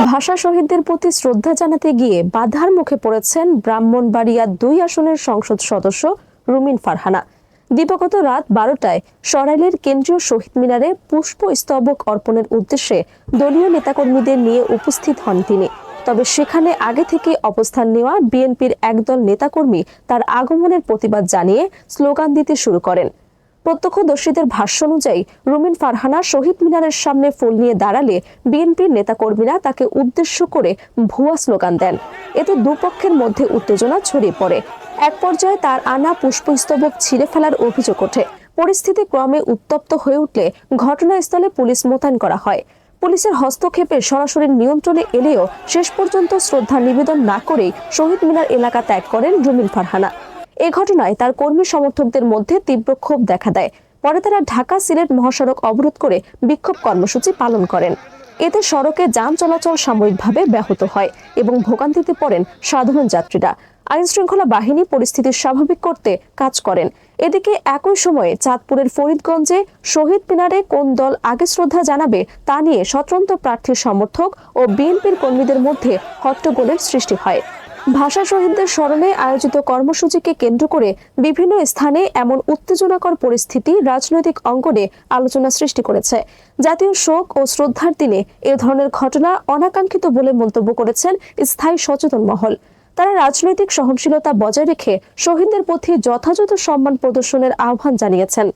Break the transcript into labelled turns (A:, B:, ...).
A: ভাষা শহীদদের প্রতি শ্রদ্ধা জানাতে গিয়ে বাধার মুখে পড়েছেন ব্রাহ্মণবাড়িয়া ২ আসনের সংসদ সদস্য রুমিন ফারহানা। দিবাগত রাত ১২টায় সরাইলের কেন্দ্রীয় শহীদ মিনারে পুষ্পস্তবক অর্পণের উদ্দেশ্যে দলীয় নেতাকর্মীদের নিয়ে উপস্থিত হন তিনি। তবে সেখানে আগে থেকে অবস্থান নেওয়া বিএনপির একদল নেতাকর্মী তার আগমনের প্রতিবাদ জানিয়ে স্লোগান দিতে শুরু করেন। প্রত্যক্ষদর্শীদের ভাষ্য অনুযায়ী রুমিন ফারহানা শহীদ মিনারের সামনে ফুল নিয়ে দাঁড়ালে বিএনপির নেতাকর্মীরা তাকে উদ্দেশ্য করে ভুয়া স্লোগান দেন। এতে দুপক্ষের মধ্যে উত্তেজনা ছড়িয়ে পড়ে। এক পর্যায়ে তার আনা পুষ্পস্তবক ছিঁড়ে ফেলার অভিযোগ ওঠে। পরিস্থিতি ক্রমে উত্তপ্ত হয়ে উঠলে ঘটনাস্থলে পুলিশ মোতায়েন করা হয়। পুলিশের হস্তক্ষেপে সরাসরি নিয়ন্ত্রণে এলেও শেষ পর্যন্ত শ্রদ্ধা নিবেদন না করেই শহীদ মিনার এলাকা ত্যাগ করেন রুমিন ফারহানা। এ ঘটনায় তার কর্মী সমর্থকদের মধ্যে তীব্র ক্ষোভ দেখা দেয়। পরে তারা ঢাকা সিলেট মহাসড়ক অবরোধ করে বিক্ষোভ কর্মসূচি পালন করেন। এতে সড়কে যান চলাচল সাময়িকভাবে ব্যাহত হয় এবং ভোগান্তিতে পড়েন সাধারণ যাত্রীরা। আইন শৃঙ্খলা বাহিনী পরিস্থিতি স্বাভাবিক করতে কাজ করেন। এদিকে একই সময়ে চাঁদপুরের ফরিদগঞ্জে শহীদ মিনারে কোন দল আগে শ্রদ্ধা জানাবে তা নিয়ে স্বতন্ত্র প্রার্থীর সমর্থক ও বিএনপির কর্মীদের মধ্যে হট্টগোলের সৃষ্টি হয়। ভাষা শহীদদের স্মরণে আয়োজিত কর্মসূচিকে কেন্দ্র করে বিভিন্ন স্থানে এমন উত্তেজনাকর পরিস্থিতি রাজনৈতিক অঙ্গনে আলোচনা সৃষ্টি করেছে। জাতীয় শোক ও শ্রদ্ধার দিনে এ ধরনের ঘটনা অনাকাঙ্ক্ষিত বলে মন্তব্য করেছেন স্থায়ী সচেতন মহল। তারা রাজনৈতিক সহনশীলতা বজায় রেখে শহীদদের প্রতি যথাযথ সম্মান প্রদর্শনের আহ্বান জানিয়েছেন।